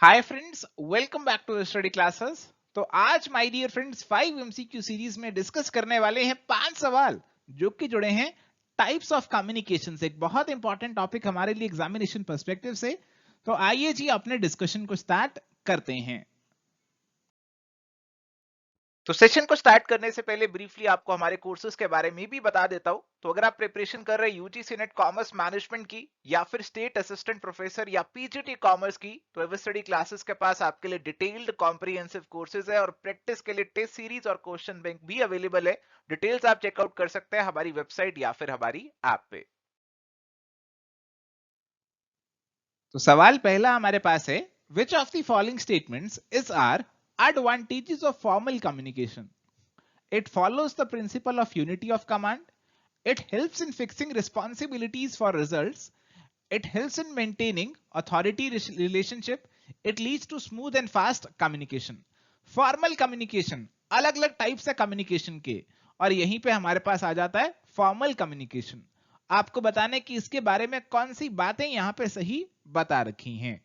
Hi friends, welcome back to study classes. तो आज my dear friends 5 MCQ series में discuss करने वाले हैं 5 सवाल जो कि जुड़े हैं टाइप्स ऑफ कम्युनिकेशन से। एक बहुत इंपॉर्टेंट टॉपिक हमारे लिए एग्जामिनेशन पर्सपेक्टिव से। तो आइए जी अपने डिस्कशन को स्टार्ट करते हैं। तो सेशन को स्टार्ट करने से पहले ब्रीफली आपको हमारे कोर्सेज के बारे में भी बता देता हूं। तो अगर आप प्रिपरेशन कर रहे हैं यूजीसी नेट कॉमर्स मैनेजमेंट की या फिर स्टेट असिस्टेंट प्रोफेसर या पीजीटी कॉमर्स की, तो एवर स्टडी क्लासेस के पास आपके लिए डिटेल्ड कॉम्प्रिहेंसिव कोर्सेज है और प्रैक्टिस के लिए टेस्ट सीरीज और क्वेश्चन बैंक भी अवेलेबल है। डिटेल्स आप चेकआउट कर सकते हैं हमारी वेबसाइट या फिर हमारी ऐप पे। तो सवाल पहला हमारे पास है, which of the following statements is are advantages of formal communication? It follows the principle of unity of command. It helps in fixing responsibilities for results. It helps in maintaining authority relationship. It leads to smooth and fast communication. Formal communication, अलग अलग types है communication के, और यहीं पे हमारे पास आ जाता है फॉर्मल कम्युनिकेशन। आपको बताने की इसके बारे में कौन सी बातें यहां पे सही बता रखी हैं।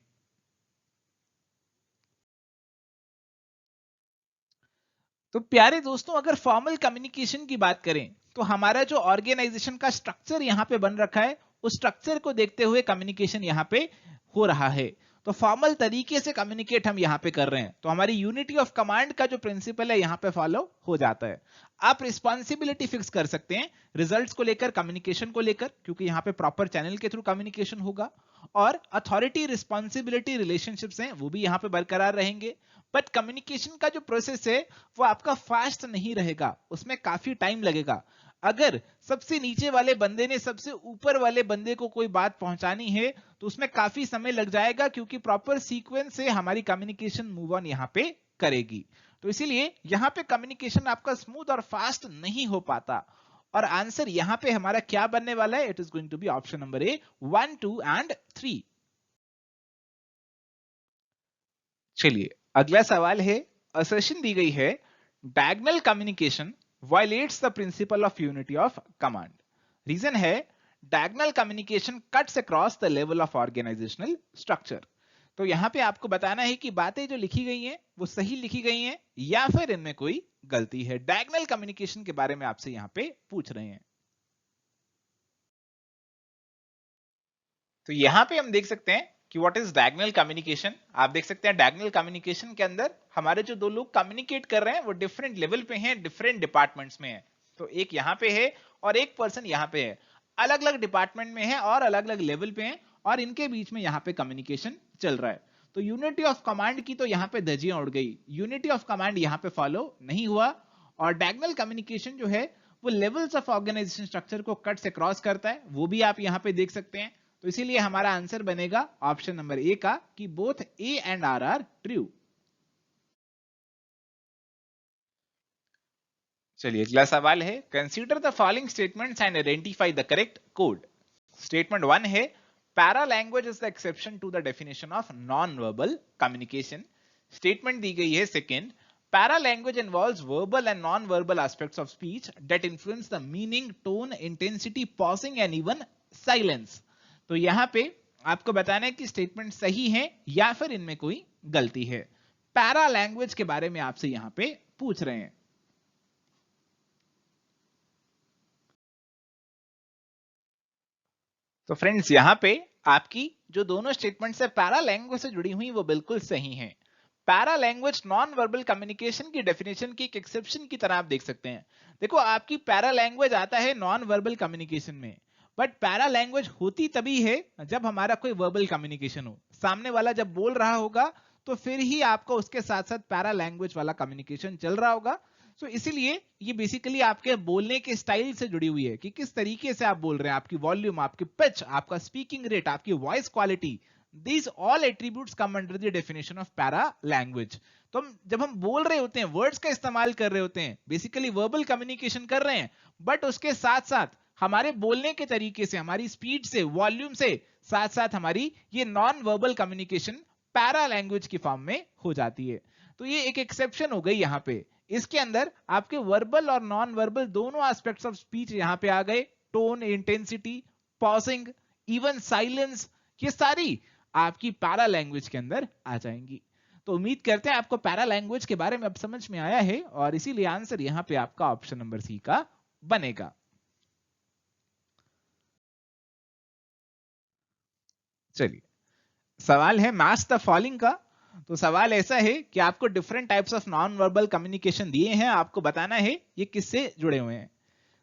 तो प्यारे दोस्तों, अगर फॉर्मल कम्युनिकेशन की बात करें तो हमारा जो ऑर्गेनाइजेशन का स्ट्रक्चर यहां पे बन रखा है, उस स्ट्रक्चर को देखते हुए कम्युनिकेशन यहां पे हो रहा है। तो फॉर्मल तरीके से कम्युनिकेट हम यहां पे कर रहे हैं, तो हमारी यूनिटी ऑफ कमांड का जो प्रिंसिपल है यहां पे फॉलो हो जाता है। आप रिस्पॉन्सिबिलिटी फिक्स कर सकते हैं रिजल्ट्स को लेकर, कम्युनिकेशन को लेकर, क्योंकि यहां पे प्रॉपर चैनल के थ्रू कम्युनिकेशन होगा। और अथॉरिटी रिस्पॉन्सिबिलिटी रिलेशनशिप्स हैं वो भी यहां पे बरकरार रहेंगे। बट कम्युनिकेशन का जो प्रोसेस है वो आपका फास्ट नहीं रहेगा, उसमें काफी टाइम लगेगा। अगर सबसे नीचे वाले बंदे ने सबसे ऊपर वाले बंदे को कोई बात पहुंचानी है तो उसमें काफी समय लग जाएगा, क्योंकि प्रॉपर सीक्वेंस से हमारी कम्युनिकेशन मूव ऑन यहां पे करेगी। तो इसीलिए यहां पे कम्युनिकेशन आपका स्मूथ और फास्ट नहीं हो पाता। और आंसर यहां पे हमारा क्या बनने वाला है? It is going to be option number A, 1, 2 and 3। चलिए अगला सवाल है, असर्शन दी गई है, diagonal communication violates the principle of unity of command. Reason है, diagonal communication cuts across the level of organisational structure. तो यहां पे आपको बताना है कि बातें जो लिखी गई हैं वो सही लिखी गई हैं या फिर इनमें कोई गलती है। डायगोनल कम्युनिकेशन के बारे में आपसे यहां पे पूछ रहे हैं। तो यहां पे हम देख सकते हैं कि व्हाट इज डायगोनल कम्युनिकेशन। आप देख सकते हैं डायगोनल कम्युनिकेशन के अंदर हमारे जो दो लोग कम्युनिकेट कर रहे हैं वो डिफरेंट लेवल पे हैं, डिफरेंट डिपार्टमेंट्स में है। तो एक यहां पे है और एक पर्सन यहां पे है, अलग अलग डिपार्टमेंट में है और अलग अलग लेवल पे हैं, और इनके बीच में यहां पे कम्युनिकेशन चल रहा है। तो यूनिटी ऑफ कमांड की तो यहां पे धज्जियां उड़ गई, यूनिटी ऑफ कमांड यहां पे फॉलो नहीं हुआ। और डायगोनल कम्युनिकेशन जो है वो लेवल्स ऑफ ऑर्गेनाइजेशन स्ट्रक्चर को कट से क्रॉस करता है, वो भी आप यहां पे देख सकते हैं। तो इसीलिए हमारा आंसर बनेगा ऑप्शन नंबर ए का, कि both A and R true. चलिए अगला सवाल है, consider the following statements and identify the correct code. Statement 1 है, paralanguage is the exception to the definition of non verbal communication. Statement दी गई है second, paralanguage involves verbal and non verbal aspects of speech that influence the meaning, tone, intensity, pausing and even silence. तो यहां पे आपको बताना है कि स्टेटमेंट सही है या फिर इनमें कोई गलती है। पैरा लैंग्वेज के बारे में आपसे यहां पे पूछ रहे हैं। तो फ्रेंड्स यहां पे आपकी जो दोनों स्टेटमेंट्स है पैरा लैंग्वेज से जुड़ी हुई वो बिल्कुल सही हैं। Para language non verbal communication की डेफिनेशन की एक एक्सेप्शन की तरह आप देख सकते हैं। देखो आपकी पैरा लैंग्वेज आता है नॉन वर्बल कम्युनिकेशन में, बट पैरा लैंग्वेज होती तभी है जब हमारा कोई वर्बल कम्युनिकेशन हो, सामने वाला जब बोल रहा होगा तो फिर ही आपको उसके साथ साथ पैरा लैंग्वेज वाला कम्युनिकेशन चल रहा होगा। सो इसीलिए ये बेसिकली आपके बोलने के स्टाइल से जुड़ी हुई है कि किस तरीके से आप बोल रहे हैं, आपकी वॉल्यूम, आपकी पिच, आपका स्पीकिंग रेट, आपकी voice quality. These all attributes come under the definition of para language. तो हम जब हम बोल रहे होते हैं, वर्ड्स का इस्तेमाल कर रहे होते हैं, बेसिकली वर्बल कम्युनिकेशन कर रहे हैं, बट उसके साथ साथ हमारे बोलने के तरीके से, हमारी स्पीड से, वॉल्यूम से, साथ साथ हमारी ये non verbal communication para language की फॉर्म में हो जाती है। तो ये एक एक्सेप्शन हो गई यहां पे। इसके अंदर आपके वर्बल और नॉन वर्बल दोनों एस्पेक्ट्स ऑफ स्पीच यहां पे आ गए, tone, intensity, pausing, even silence, ये सारी आपकी पैरा लैंग्वेज के अंदर आ जाएंगी। तो उम्मीद करते हैं आपको पैरा लैंग्वेज के बारे में अब समझ में आया है और इसीलिए आंसर यहां पे आपका ऑप्शन नंबर सी का बनेगा। चलिए, सवाल है मैच द फॉलोइंग का। तो सवाल ऐसा है कि आपको different types of non verbal communication दिए हैं, आपको बताना है ये किससे जुड़े हुए हैं।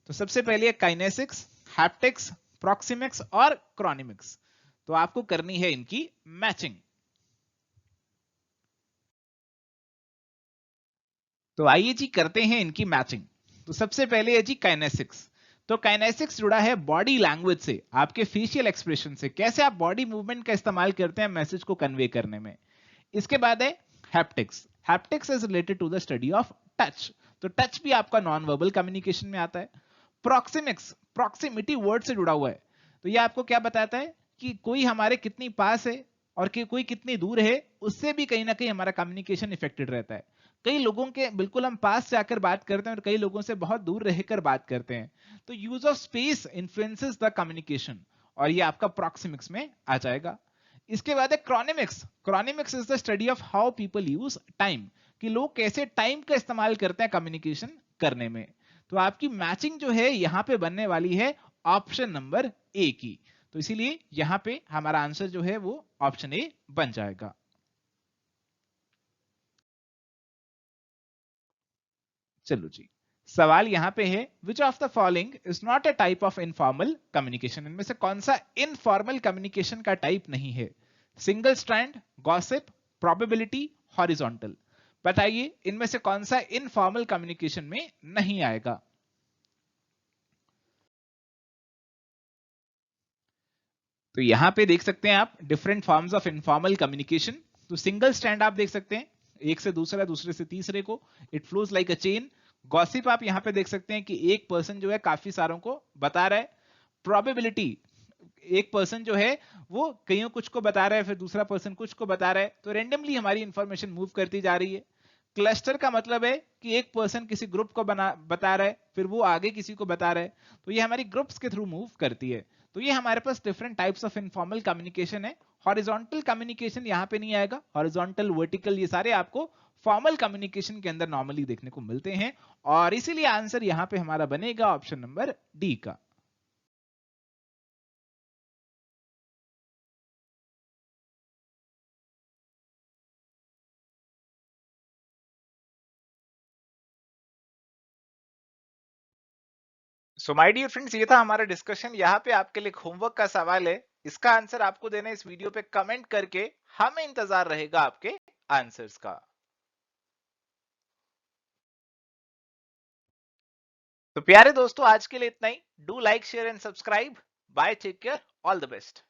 तो सबसे पहले काइनेसिक्स, हैप्टिक्स, प्रॉक्सिमिक्स और क्रॉनिमिक्स। तो आपको करनी है इनकी मैचिंग। तो आइए जी करते हैं इनकी मैचिंग। तो सबसे पहले है जी काइनेसिक्स। तो काइनेसिक्स जुड़ा है बॉडी लैंग्वेज से, आपके फेशियल एक्सप्रेशन से, कैसे आप बॉडी मूवमेंट का इस्तेमाल करते हैं मैसेज को कन्वे करने में। इसके बाद है haptics. Haptics is related to the study of touch. तो टच भी आपका नॉन वर्बल कम्युनिकेशन में आता है। प्रॉक्सिमिक्स, प्रॉक्सिमिटी वर्ड से जुड़ा हुआ है। तो ये आपको क्या बताता है कि कोई हमारे कितनी पास है और कि कोई कितनी दूर है, उससे भी कहीं ना कहीं हमारा कम्युनिकेशन इफेक्टेड रहता है। कई लोगों के बिल्कुल हम पास से आकर बात करते हैं और कई लोगों से बहुत दूर रहकर बात करते हैं। तो use of space influences the communication, और ये आपका प्रॉक्सिमिक्स में आ जाएगा। इसके बाद है chronemics. Chronemics is the study of how people use time, कि लोग कैसे टाइम का इस्तेमाल करते हैं कम्युनिकेशन करने में। तो आपकी मैचिंग जो है यहां पे बनने वाली है ऑप्शन नंबर ए की। तो इसीलिए यहां पे हमारा आंसर जो है वो ऑप्शन ए बन जाएगा। चलो जी, सवाल यहां पे है which of the following is not a type of informal communication. इनमें से कौन सा इनफॉर्मल कम्युनिकेशन का टाइप नहीं है। Single strand, gossip, probability, horizontal. बताइए इनमें से कौन सा इनफॉर्मल कम्युनिकेशन में नहीं आएगा। तो यहां पे देख सकते हैं आप different forms of informal communication. तो सिंगल स्टैंड आप देख सकते हैं, एक से दूसरा, दूसरे से तीसरे को, it flows like a chain. Gossip आप यहां पे देख सकते हैं कि एक पर्सन जो है काफी सारों को बता रहा है। प्रोबेबिलिटी, एक पर्सन जो है वो कईयों कुछ को बता रहा है, फिर दूसरा पर्सन कुछ को बता रहा है, तो रेंडमली हमारी इंफॉर्मेशन मूव करती जा रही है। क्लस्टर का मतलब है कि एक पर्सन किसी ग्रुप को बता रहा है, फिर वो आगे किसी को बता रहा है, तो ये हमारी ग्रुप्स के थ्रू मूव करती है। तो ये हमारे पास different types of informal communication है। हॉरिजॉन्टल कम्युनिकेशन यहाँ पे नहीं आएगा। हॉरिजॉन्टल, वर्टिकल, ये सारे आपको फॉर्मल कम्युनिकेशन के अंदर नॉर्मली देखने को मिलते हैं, और इसीलिए आंसर यहाँ पे हमारा बनेगा ऑप्शन नंबर डी का। सो माय डियर फ्रेंड्स, ये था हमारा डिस्कशन। यहाँ पे आपके लिए होमवर्क का सवाल है, इसका आंसर आपको देना है इस वीडियो पे कमेंट करके। हमें इंतजार रहेगा आपके आंसर्स का। तो प्यारे दोस्तों, आज के लिए इतना ही। Do like, share and subscribe. Bye, take care, all the best.